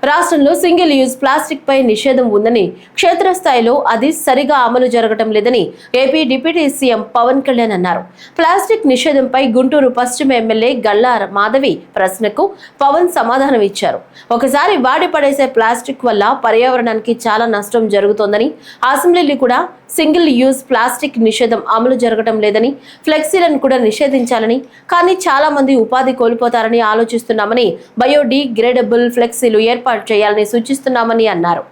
రాష్ట్రంలో single use plastic పై నిషేధం ఉందని, క్షేత్రస్థాయిలో అది సరిగా అమలు జరగటం లేదని AP deputy CM Pawan Kalyan అన్నారు. ప్లాస్టిక్ నిషేధంపై గుంటూరు పశ్చిమ ఎమ్మెల్యే గల్లా మాధవి ప్రశ్నకు పవన్ సమాధానం ఇచ్చారు. ఒకసారి వాడి పడేసే ప్లాస్టిక్ వల్ల పర్యావరణానికి చాలా నష్టం జరుగుతోందని, అసెంబ్లీలో కూడా సింగిల్ యూజ్ ప్లాస్టిక్ నిషేధం అమలు జరగటం లేదని, ఫ్లెక్సీలను కూడా నిషేధించాలని, కానీ చాలా మంది ఉపాధి కోల్పోతారని ఆలోచిస్తున్నామని, బయోడిగ్రేడబుల్ ఫ్లెక్సీలు ఏర్పాటు చేయాలని సూచిస్తున్నామని అన్నారు.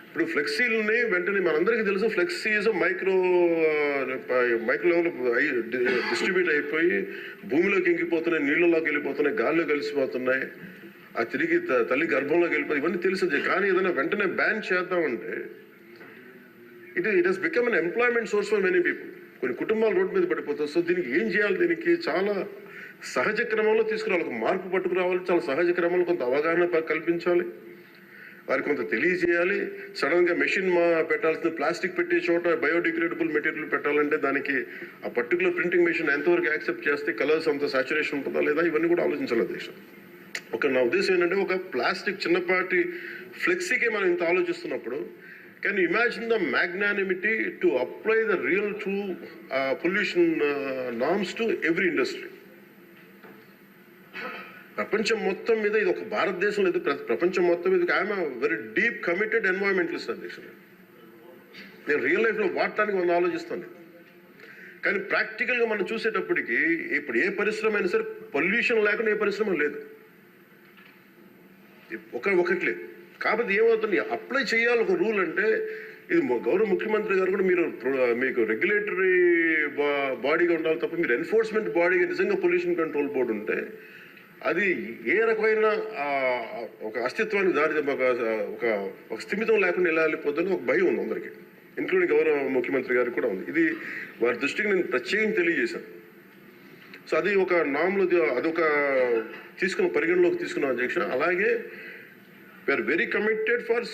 ఇప్పుడు ఫ్లెక్సీలని వెంటనే మనందరికీ తెలుసు, ఫ్లెక్సీస్ మైక్రో లెవెల్ డిస్ట్రిబ్యూట్ అయిపోయి భూమిలోకి ఇంకిపోతున్నాయి, నీళ్ళలోకి వెళ్ళిపోతున్నాయి, గాల్లో కలిసిపోతున్నాయి, ఆ తిరిగి తల్లి గర్భంలోకి వెళ్ళిపోయి ఇవన్నీ తెలిసిందే. కానీ ఏదైనా వెంటనే బ్యాన్ చేద్దామంటే it has become an employment source for many people. కొన్ని కుటుంబాలు రోడ్డు మీద పడిపోతాయి. సో దీనికి ఏం చేయాలి? దీనికి చాలా సహజ క్రమంలో తీసుకురావాలి, ఒక మార్పు పట్టుకురావాలి, చాలా సహజ క్రమంలో కొంత అవగాహన కల్పించాలి, వారికి కొంత తెలియజేయాలి. సడన్గా మెషిన్ పెట్టాల్సిన ప్లాస్టిక్ పెట్టే చోట బయోడిగ్రేడబుల్ మెటీరియల్ పెట్టాలంటే దానికి ఆ పర్టికులర్ ప్రింటింగ్ మెషిన్ ఎంతవరకు యాక్సెప్ట్ చేస్తే కలర్స్ అంత సాచురేషన్ ఉంటుందా లేదా, ఇవన్నీ కూడా ఆలోచించాలి దేశం. నా ఉద్దేశం ఏంటంటే, ఒక ప్లాస్టిక్ చిన్నపాటి ఫ్లెక్సీకే మనం ఇంత ఆలోచిస్తున్నప్పుడు, can you imagine the magnanimity to apply the real true pollution norms to every industry? ప్రపంచం మొత్తం మీద ఇది ఒక భారతదేశం లేదు, ప్రపంచం మొత్తం మీద I'm very deep committed environmentalist అధ్యక్షుడు. నేను రియల్ లైఫ్లో వాడటానికి మనం ఆలోచిస్తాను. కానీ ప్రాక్టికల్గా మనం చూసేటప్పటికి ఇప్పుడు ఏ పరిశ్రమ అయినా సరే పొల్యూషన్ లేకుండా ఏ పరిశ్రమ లేదు, ఒకటి లేదు. కాబట్టి ఏమవుతుంది, అప్లై చేయాలి ఒక రూల్ అంటే, ఇది గౌరవ ముఖ్యమంత్రి గారు కూడా మీకు రెగ్యులేటరీ బాడీగా ఉండాలి తప్ప మీరు ఎన్ఫోర్స్మెంట్ బాడీగా నిజంగా పొల్యూషన్ కంట్రోల్ బోర్డు ఉంటే అది ఏ రకమైన ఒక అస్తిత్వానికి దారి ఒక స్థిమితం లేకుండా ఎలా వెళ్ళిపోతుందని ఒక భయం ఉంది అందరికీ, ఇంక్లూడింగ్ గౌరవ ముఖ్యమంత్రి గారికి కూడా ఉంది. ఇది వారి దృష్టికి నేను ప్రత్యేకంగా తెలియజేశాను. సో అది ఒక నామ్లో అదొక పరిగణలోకి తీసుకున్నాం అధ్యక్ష. అలాగే వీఆర్ వెరీ కమిటెడ్ ఫర్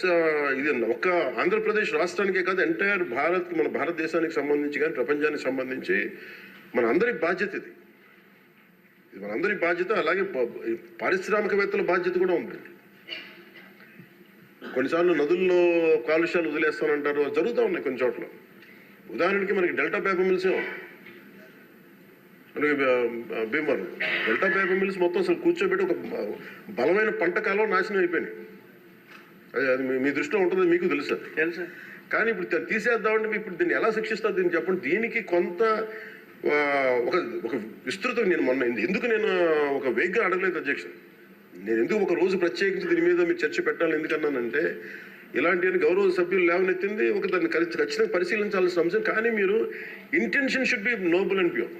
ఇది ఒక్క ఆంధ్రప్రదేశ్ రాష్ట్రానికే కాదు, ఎంటైర్ మన భారతదేశానికి సంబంధించి కానీ ప్రపంచానికి సంబంధించి మన అందరి బాధ్యత ఇది మనందరి బాధ్యత. అలాగే పారిశ్రామికవేత్తల బాధ్యత కూడా ఉంది. కొన్నిసార్లు నదుల్లో కాలుష్యాలు వదిలేస్తానంటారు, జరుగుతూ ఉన్నాయి కొన్ని చోట్ల. ఉదాహరణకి మనకి డెల్టా పేపర్ మిల్సే మనకి భీమవరం డెల్టా పేపర్ మిల్స్ మొత్తం అసలు కూర్చోబెట్టి ఒక బలమైన పంట కాలం నాశనం అయిపోయినాయి. అది మీ దృష్టిలో ఉంటుంది, మీకు తెలుసు. కానీ ఇప్పుడు తీసేద్దామంటే ఇప్పుడు దీన్ని ఎలా శిక్షిస్తారు దీన్ని చెప్పండి. దీనికి కొంత ఒక విస్తృతం ఎందుకు నేను ఒక వేగ్గా అడగలేదు అధ్యక్ష. నేను ఎందుకు ఒక రోజు ప్రత్యేకించి దీని మీద మీరు చర్చ పెట్టాలని ఎందుకన్నానంటే, ఇలాంటి గౌరవ సభ్యులు లేవనెత్తింది దాన్ని ఖచ్చితంగా పరిశీలించాల్సిన అంశం. కానీ మీరు intention should be Nobel and pure.